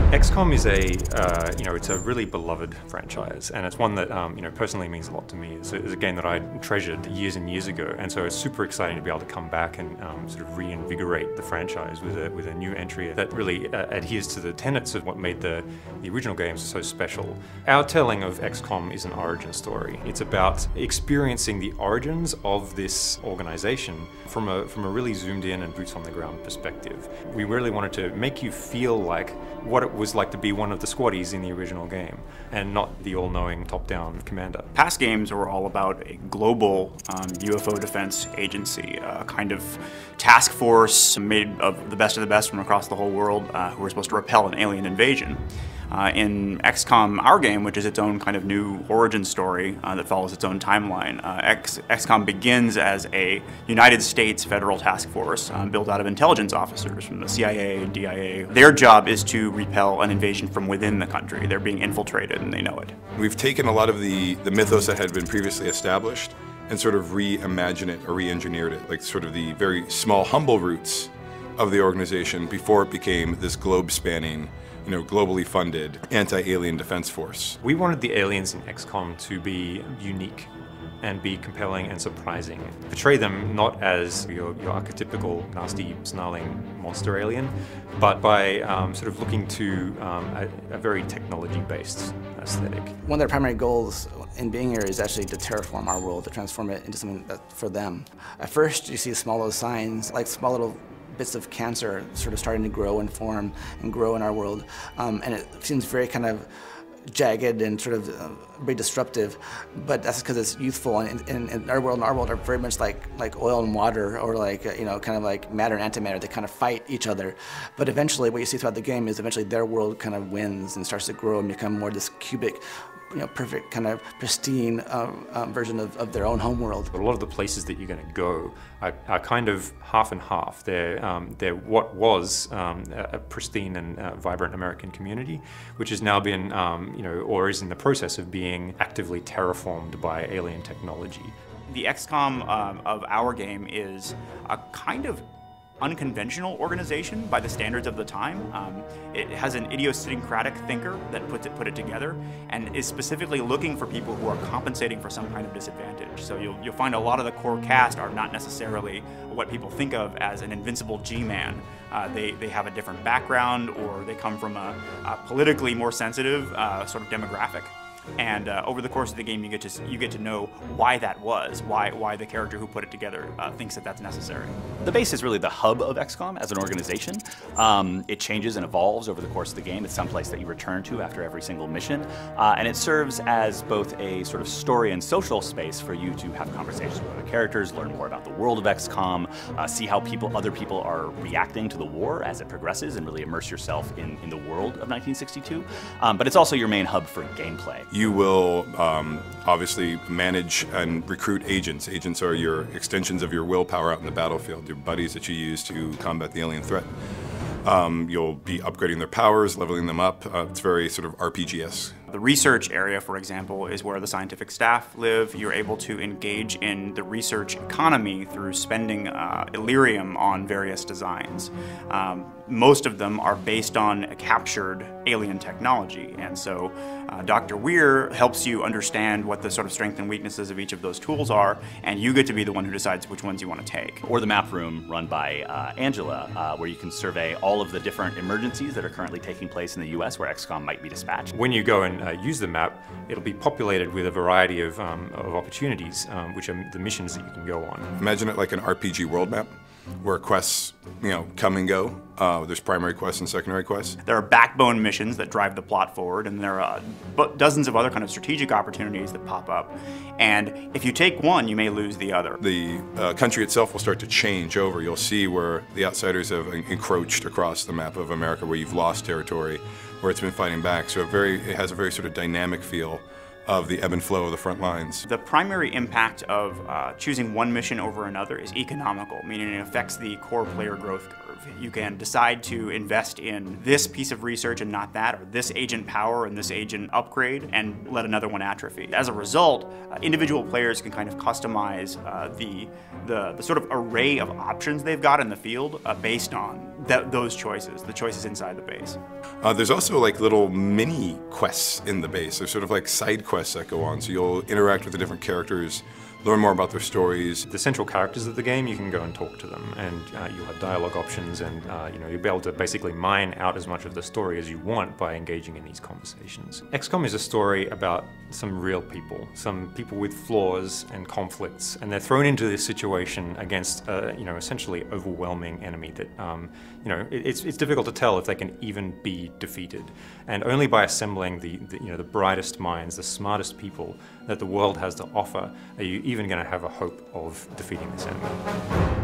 XCOM is it's a really beloved franchise, and it's one that, personally means a lot to me. It's a game that I treasured years and years ago, and so it's super exciting to be able to come back and sort of reinvigorate the franchise with a new entry that really adheres to the tenets of what made the original games so special. Our telling of XCOM is an origin story. It's about experiencing the origins of this organization from a really zoomed in and boots on the ground perspective. We really wanted to make you feel like what it was like to be one of the squaddies in the original game, and not the all-knowing top-down commander. Past games were all about a global UFO defense agency, a kind of task force made of the best from across the whole world who were supposed to repel an alien invasion. In XCOM, our game, which is its own kind of new origin story that follows its own timeline, XCOM begins as a United States federal task force built out of intelligence officers from the CIA and DIA. Their job is to repel an invasion from within the country. They're being infiltrated and they know it. We've taken a lot of the mythos that had been previously established and sort of reimagined it or re-engineered it, like sort of the very small, humble roots of the organization before it became this globe-spanning, globally funded anti-alien defense force. We wanted the aliens in XCOM to be unique and be compelling and surprising. Portray them not as your archetypical nasty, snarling monster alien, but by sort of looking to a very technology-based aesthetic. One of their primary goals in being here is actually to terraform our world, to transform it into something that's for them. At first, you see small little signs, like small little bits of cancer sort of starting to grow and form and grow in our world. And it seems very kind of jagged and sort of very disruptive, but that's because it's youthful, and our world are very much like oil and water, or like, kind of like matter and antimatter. They kind of fight each other. But eventually what you see throughout the game is eventually their world kind of wins and starts to grow and become more this cubic, perfect kind of pristine version of their own home world. A lot of the places that you're going to go are kind of half and half. They're what was a pristine and vibrant American community, which has now been, or is in the process of being actively terraformed by alien technology. The XCOM of our game is a kind of unconventional organization by the standards of the time. It has an idiosyncratic thinker that put it together, and is specifically looking for people who are compensating for some kind of disadvantage. So you'll find a lot of the core cast are not necessarily what people think of as an invincible G-man. They have a different background, or they come from a politically more sensitive sort of demographic. And over the course of the game, you get to know why that was, why the character who put it together thinks that that's necessary. The base is really the hub of XCOM as an organization. It changes and evolves over the course of the game. It's someplace that you return to after every single mission, and it serves as both a sort of story and social space for you to have conversations with other characters, learn more about the world of XCOM, see how other people are reacting to the war as it progresses, and really immerse yourself in the world of 1962. But it's also your main hub for gameplay. You will obviously manage and recruit agents. Agents are your extensions of your willpower out in the battlefield, your buddies that you use to combat the alien threat. You'll be upgrading their powers, leveling them up. It's very sort of RPG-esque. The research area, for example, is where the scientific staff live. You're able to engage in the research economy through spending Illyrium on various designs. Most of them are based on captured alien technology, and so Dr. Weir helps you understand what the sort of strengths and weaknesses of each of those tools are, and you get to be the one who decides which ones you want to take. Or the map room run by Angela, where you can survey all of the different emergencies that are currently taking place in the US where XCOM might be dispatched. When you go and use the map, it'll be populated with a variety of opportunities, which are the missions that you can go on. Imagine it like an RPG world map, where quests, come and go. There's primary quests and secondary quests. There are backbone missions that drive the plot forward, and there are dozens of other kind of strategic opportunities that pop up. And if you take one, you may lose the other. The country itself will start to change over. You'll see where the outsiders have encroached across the map of America, where you've lost territory, where it's been fighting back. So it has a very sort of dynamic feel of the ebb and flow of the front lines. The primary impact of choosing one mission over another is economical, meaning it affects the core player growth curve. You can decide to invest in this piece of research and not that, or this agent power and this agent upgrade, and let another one atrophy. As a result, individual players can kind of customize the sort of array of options they've got in the field based on those choices, the choices inside the base. There's also like little mini quests in the base. There's sort of like side quests that go on. So you'll interact with the different characters, learn more about their stories. The central characters of the game, you can go and talk to them, and you'll have dialogue options, and you'll be able to basically mine out as much of the story as you want by engaging in these conversations. XCOM is a story about some real people, some people with flaws and conflicts, and they're thrown into this situation against essentially overwhelming enemy that it's difficult to tell if they can even be defeated. And only by assembling the brightest minds, the smartest people that the world has to offer, are you even going to have a hope of defeating this enemy.